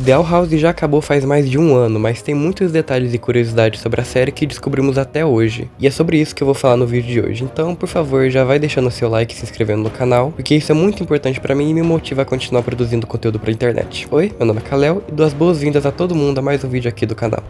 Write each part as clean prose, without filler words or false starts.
Dollhouse já acabou faz mais de um ano, mas tem muitos detalhes e curiosidades sobre a série que descobrimos até hoje. E é sobre isso que eu vou falar no vídeo de hoje. Então, por favor, já vai deixando o seu like e se inscrevendo no canal, porque isso é muito importante pra mim e me motiva a continuar produzindo conteúdo pra internet. Oi, meu nome é Kalel e dou as boas-vindas a todo mundo a mais um vídeo aqui do canal.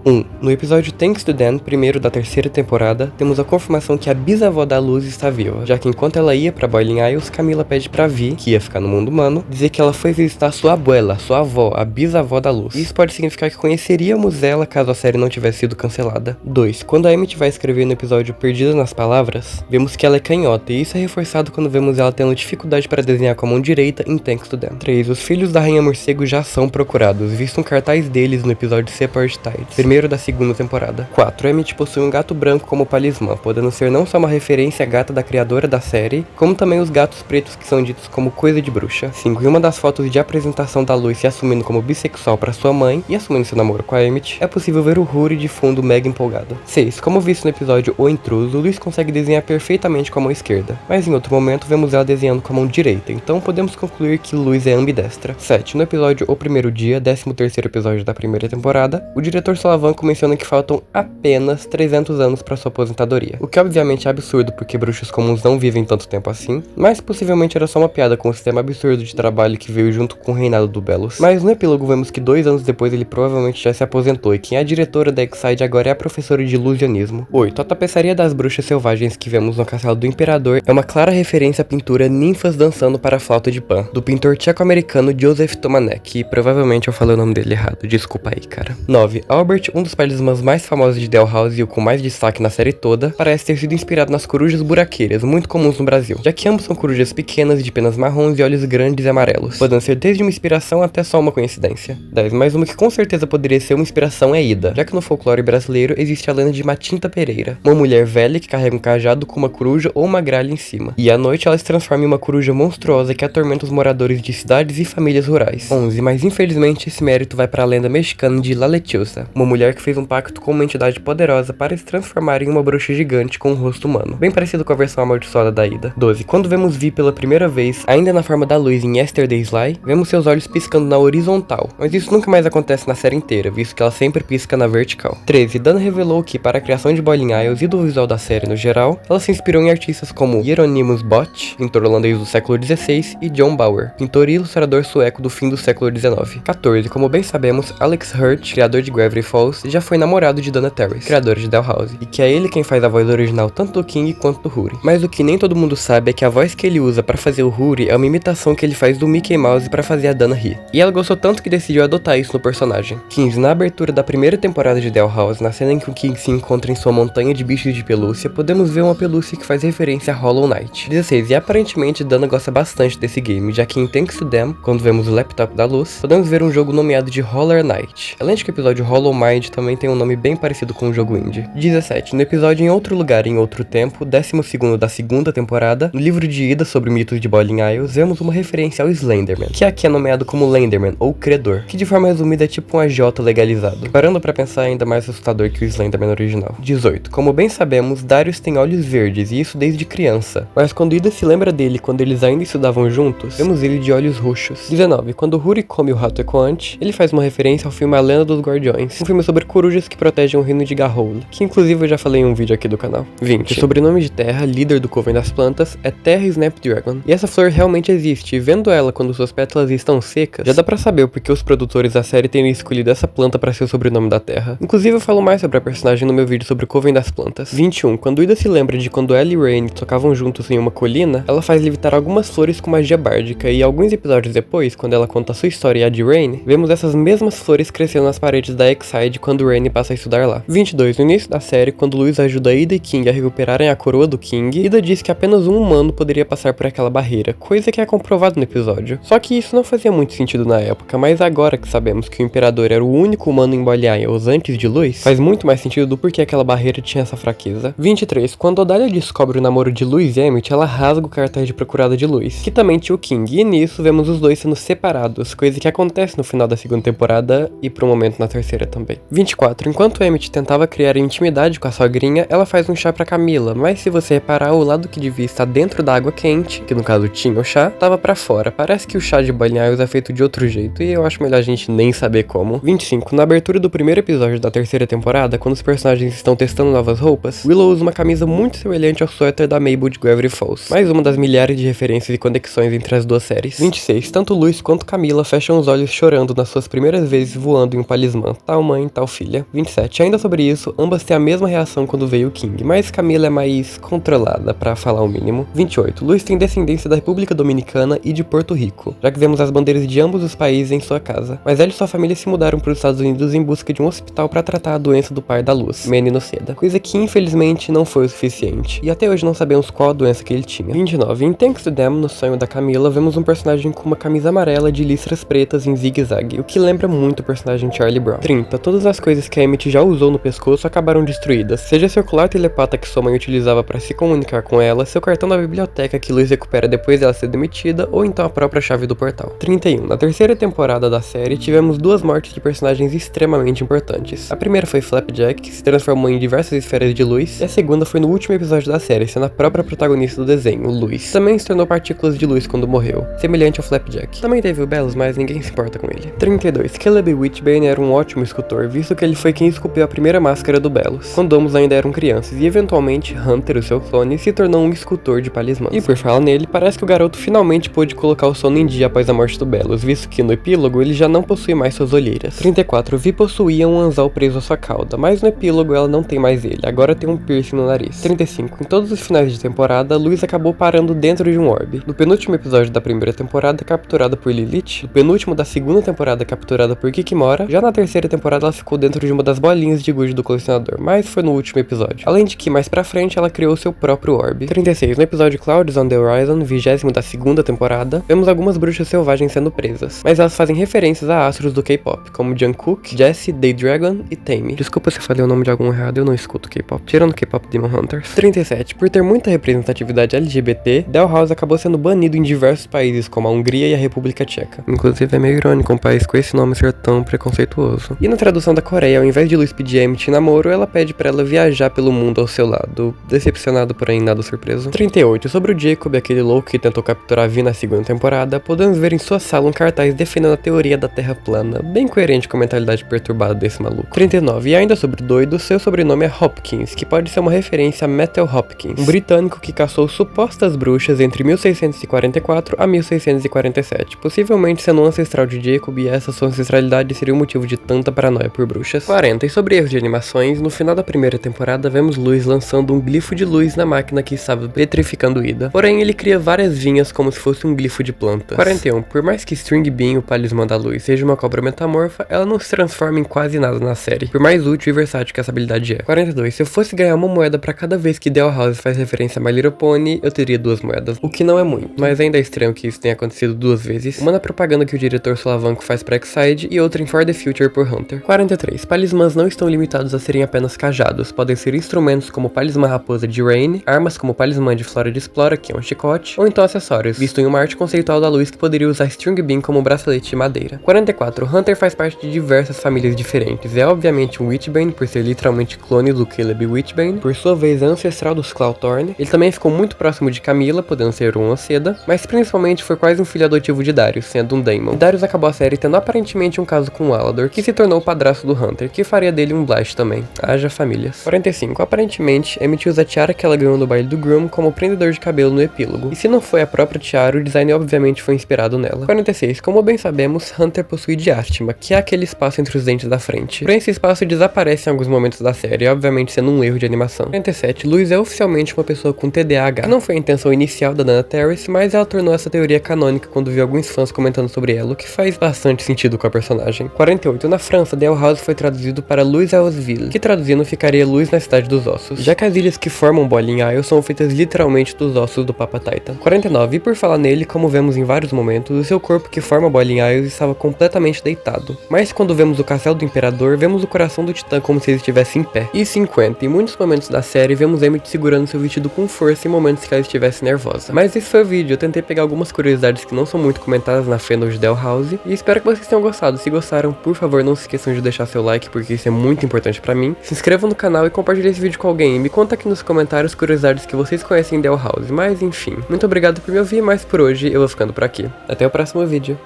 1. No episódio Thanks to Dan, primeiro da terceira temporada, temos a confirmação que a bisavó da Luz está viva, já que enquanto ela ia pra Boiling Isles, Camila pede pra Vi, que ia ficar no mundo humano, dizer que ela foi visitar sua abuela, sua avó, a bisavó da Luz. Isso pode significar que conheceríamos ela caso a série não tivesse sido cancelada. 2. Quando a Emmett vai escrever no episódio Perdida nas Palavras, vemos que ela é canhota, e isso é reforçado quando vemos ela tendo dificuldade para desenhar com a mão direita em Thanks to Dan. 3. Os filhos da Rainha Morcego já são procurados, visto um cartaz deles no episódio Separate Tides, primeiro da segunda temporada. 4. Emmett possui um gato branco como talismã, podendo ser não só uma referência à gata da criadora da série, como também os gatos pretos que são ditos como coisa de bruxa. 5. Em uma das fotos de apresentação da Luz se assumindo como bissexual para sua mãe e assumindo seu namoro com a Emmett, é possível ver o Rory de fundo mega empolgado. 6. Como visto no episódio O Intruso, Luz consegue desenhar perfeitamente com a mão esquerda, mas em outro momento vemos ela desenhando com a mão direita, então podemos concluir que Luz é ambidestra. 7. No episódio O Primeiro Dia, 13º episódio da primeira temporada, o diretor Solavanco menciona que faltam apenas 300 anos para sua aposentadoria, o que obviamente é absurdo porque bruxos comuns não vivem tanto tempo assim, mas possivelmente era só uma piada com o sistema absurdo de trabalho que veio junto com o reinado do Belos. Mas no epílogo vemos que 2 anos depois ele provavelmente já se aposentou e quem é a diretora da Exide agora é a professora de ilusionismo. 8. A tapeçaria das bruxas selvagens que vemos no castelo do Imperador é uma clara referência à pintura Ninfas Dançando para a Flauta de Pan, do pintor tcheco-americano Josef Tomanek, e provavelmente eu falei o nome dele errado, desculpa aí, cara. 9. Albert, um dos talismãs mais famosos de Dollhouse e o com mais destaque na série toda, parece ter sido inspirado nas corujas buraqueiras, muito comuns no Brasil, já que ambos são corujas pequenas de penas marrons e olhos grandes e amarelos, podendo ser desde uma inspiração até só uma coincidência. 10. Mais uma que com certeza poderia ser uma inspiração é Ida, já que no folclore brasileiro existe a lenda de Matinta Pereira, uma mulher velha que carrega um cajado com uma coruja ou uma gralha em cima, e à noite ela se transforma em uma coruja monstruosa que atormenta os moradores de cidades e famílias rurais. 11. Mas infelizmente esse mérito vai para a lenda mexicana de La Lechuza, uma mulher que fez um pacto com uma entidade poderosa para se transformar em uma bruxa gigante com um rosto humano, bem parecido com a versão amaldiçoada da Ida. 12. Quando vemos Vi pela primeira vez, ainda na forma da Luz em Yesterday's Lie, vemos seus olhos piscando na horizontal, mas isso nunca mais acontece na série inteira, visto que ela sempre pisca na vertical. 13. Dana revelou que, para a criação de Boiling Isles e do visual da série no geral, ela se inspirou em artistas como Hieronymus Bosch, pintor holandês do século XVI, e John Bauer, pintor e ilustrador sueco do fim do século XIX. 14. Como bem sabemos, Alex Hurt, criador de Gravity Falls, já foi namorado de Dana Terrace, criadora de Dollhouse, e que é ele quem faz a voz original tanto do King quanto do Rory. Mas o que nem todo mundo sabe é que a voz que ele usa para fazer o Rory é uma imitação que ele faz do Mickey Mouse para fazer a Dana rir. E ela gostou tanto que decidiu adotar isso no personagem. 15. Na abertura da primeira temporada de Dollhouse, na cena em que o King se encontra em sua montanha de bichos de pelúcia, podemos ver uma pelúcia que faz referência a Hollow Knight. 16. E aparentemente Dana gosta bastante desse game, já que em Thanks to Them, quando vemos o laptop da Luz, podemos ver um jogo nomeado de Hollow Knight. Além de que o episódio Hollow Mind também tem um nome bem parecido com o jogo indie. 17. No episódio Em Outro Lugar em Outro Tempo, 12º da segunda temporada, no livro de Ida sobre mitos de Boiling Isles, vemos uma referência ao Slenderman, que aqui é nomeado como Lenderman, ou Credor, que de forma resumida é tipo um agiota legalizado. Parando pra pensar, é ainda mais assustador que o Slenderman original. 18. Como bem sabemos, Darius tem olhos verdes, e isso desde criança, mas quando Ida se lembra dele quando eles ainda estudavam juntos, vemos ele de olhos roxos. 19. Quando Rory come o rato ecoante, ele faz uma referência ao filme A Lenda dos Guardiões, um filme sobre corujas que protegem o reino de Garhol, que inclusive eu já falei em um vídeo aqui do canal. 20. O sobrenome de Terra, líder do Coven das Plantas, é Terra Snapdragon, e essa flor realmente existe, e vendo ela quando suas pétalas estão secas, já dá pra saber o porquê os produtores da série terem escolhido essa planta pra ser o sobrenome da Terra. Inclusive eu falo mais sobre a personagem no meu vídeo sobre o Coven das Plantas. 21. Quando Ida se lembra de quando ela e Rain tocavam juntos em uma colina, ela faz levitar algumas flores com magia bárdica, e alguns episódios depois, quando ela conta a sua história e a de Rain, vemos essas mesmas flores crescendo nas paredes da Exide quando Rain passa a estudar lá. 22. No início da série, quando Luz ajuda Ida e King a recuperarem a coroa do King, Ida diz que apenas um humano poderia passar por aquela barreira, coisa que é comprovado no episódio. Só que isso não fazia muito sentido na época, mas agora que sabemos que o Imperador era o único humano em Boiling Isles antes de Luz, faz muito mais sentido do porquê aquela barreira tinha essa fraqueza. 23. Quando Odalia descobre o namoro de Luz e Emmett, ela rasga o cartaz de procurada de Luz, que também tinha o King, e nisso vemos os dois sendo separados, coisa que acontece no final da segunda temporada e por um momento na terceira também. 24. Enquanto Emmett tentava criar intimidade com a sogrinha, ela faz um chá pra Camila, mas se você reparar, o lado que devia estar dentro da água quente, que no caso tinha o chá, tava pra fora. Parece que o chá de Boiling Isles é feito de outro jeito, e eu acho melhor a gente nem saber como. 25. Na abertura do primeiro episódio da terceira temporada, quando os personagens estão testando novas roupas, Willow usa uma camisa muito semelhante ao suéter da Mabel de Gravity Falls, mais uma das milhares de referências e conexões entre as duas séries. 26. Tanto Luis quanto Camila fecham os olhos chorando nas suas primeiras vezes voando em um palismã, tal mãe, tal filha. 27. Ainda sobre isso, ambas têm a mesma reação quando veio o King, mas Camila é mais controlada, pra falar o mínimo. 28. Luis tem descendência da República Dominicana e de Porto Rico, já que vemos as bandeiras de ambos os países em sua casa, mas ela e sua família se mudaram para os Estados Unidos em busca de um hospital para tratar a doença do pai da Luz, Manny Noceda, coisa que infelizmente não foi o suficiente, e até hoje não sabemos qual a doença que ele tinha. 29. Em Thanks to Them, no sonho da Camila, vemos um personagem com uma camisa amarela de listras pretas em zigue-zague, o que lembra muito o personagem Charlie Brown. 30. Todas as coisas que a Emmett já usou no pescoço acabaram destruídas, seja seu colar telepata que sua mãe utilizava para se comunicar com ela, seu cartão da biblioteca que Luz recupera depois dela ser demitida, ou então a própria chave do portal. 31. Na terceira temporada da série, tivemos duas mortes de personagens extremamente importantes. A primeira foi Flapjack, que se transformou em diversas esferas de luz, e a segunda foi no último episódio da série, sendo a própria protagonista do desenho, Luz. Também se tornou partículas de luz quando morreu, semelhante ao Flapjack. Também teve o Bellows, mas ninguém se importa com ele. 32. Caleb Witchbane era um ótimo escultor, visto que ele foi quem esculpiu a primeira máscara do Bellows, quando ambos ainda eram crianças, e eventualmente Hunter, o seu clone, se tornou um escultor de palismãs. E por falar nele, parece que o garoto finalmente pôde colocar o sono em dia após a morte do Bellows, visto que no epílogo ele já não possui mais suas olheiras. 34. Vi possuía um anzol preso à sua cauda, mas no epílogo ela não tem mais ele, agora tem um piercing no nariz. 35. Em todos os finais de temporada, Luz acabou parando dentro de um orbe. No penúltimo episódio da primeira temporada, capturada por Lilith, no penúltimo da segunda temporada, capturada por Kikimora, já na terceira temporada ela ficou dentro de uma das bolinhas de gude do colecionador, mas foi no último episódio. Além de que, mais pra frente, ela criou seu próprio orbe. 36. No episódio Clouds on the Horizon, 20º da segunda temporada, vemos algumas bruxas selvagens sendo presas, mas elas fazem referências a astros do K-pop, como Jungkook, Jessie, Daydragon e Taime. Desculpa se falei o nome de algum errado, eu não escuto K-pop, tirando K-pop Demon Hunters. 37. Por ter muita representatividade LGBT, Doll House acabou sendo banido em diversos países, como a Hungria e a República Tcheca. Inclusive é meio irônico um país com esse nome ser tão preconceituoso. E na tradução da Coreia, ao invés de Luis pedir Emmett namoro, ela pede pra ela viajar pelo mundo ao seu lado, decepcionado porém nada surpreso. 38. Sobre o Jacob, aquele louco que tentou capturar Vi na segunda temporada, podemos ver em sua sala um cartaz defendendo a teoria da Terra plana, bem coerente com a mentalidade perturbada desse maluco. 39. E ainda sobre o doido, seu sobrenome é Hopkins, que pode ser uma referência a Metal Hopkins, um britânico que caçou supostas bruxas entre 1644 a 1647, possivelmente sendo um ancestral de Jacob, e essa sua ancestralidade seria o motivo de tanta paranoia por bruxas. 40. E sobre erros de animações, no final da primeira temporada vemos Luz lançando um glifo de luz na máquina que estava petrificando Ida, porém ele cria várias vinhas como se fosse um glifo de plantas. 41. Por mais que String Bean, o palismã da Luz, seja uma cobra metamorfa, ela não se transforma em quase nada na série, por mais útil e versátil que essa habilidade é. 42. Se eu fosse ganhar uma moeda pra cada vez que Doll House faz referência a My Little Pony, eu teria 2 moedas, o que não é muito, mas ainda é estranho que isso tenha acontecido 2 vezes, uma na propaganda que o diretor Solavanco faz pra X-Side e outra em For the Future por Hunter. 43. Palismãs não estão limitados a serem apenas cajados, podem ser instrumentos como o palismã raposa de Rain, armas como o palismã de Flora de Explora, que é um chicote, ou então acessórios, visto em uma arte conceitual da Luz que poderia usar String Bean como um bracelete de madeira. 44. Hunter faz parte de diversas famílias diferentes, é obviamente um Witchbane, por ser literalmente clone do Caleb Witchbane, por sua vez é ancestral dos Clawthorne, ele também ficou muito próximo de Camila, podendo ser um Noceda, mas principalmente foi quase um filho adotivo de Darius, sendo um Daemon. E Darius acabou a série tendo aparentemente um caso com Alador, que se tornou o padrasto do Hunter, que faria dele um Blast também. Haja famílias. 45. Aparentemente, Emmett usa a tiara que ela ganhou no baile do Groom como prendedor de cabelo no epílogo, e se não foi a própria tiara, o design obviamente foi inspirado nela. 46. Como bem sabemos, Hunter possui diástema, que é aquele espaço entre os dentes da frente. Porém, esse espaço desaparece em alguns momentos da série, obviamente sendo um erro de animação. 47. Luz é oficialmente uma pessoa com TDAH. Não foi a intenção inicial da Nana Terrace, mas ela tornou essa teoria canônica quando viu alguns fãs comentando sobre ela, o que faz bastante sentido com a personagem. 48. Na França, Doll House foi traduzido para Luz Ausville, que traduzindo ficaria Luz na Cidade dos Ossos, já que as ilhas que formam Boiling Isle são feitas literalmente dos ossos do Papa Titan. 49. E por falar nele, como vemos em vários momentos, o seu corpo que forma Boiling Isle estava completamente deitado, mas quando vemos o castelo do Imperador, vemos o coração do Titã como se ele estivesse em pé. E 50. Em muitos momentos da série, vemos Emmett segurando seu vestido com força em momentos que ela estivesse nervosa. Mas esse foi o vídeo, eu tentei pegar algumas curiosidades que não são muito comentadas na fandom de Doll House, e espero que vocês tenham gostado. Se gostaram, por favor, não se esqueçam de deixar deixar seu like porque isso é muito importante pra mim. Se inscreva no canal e compartilhe esse vídeo com alguém. E me conta aqui nos comentários curiosidades que vocês conhecem em Dollhouse. Mas enfim, muito obrigado por me ouvir, mas por hoje eu vou ficando por aqui. Até o próximo vídeo.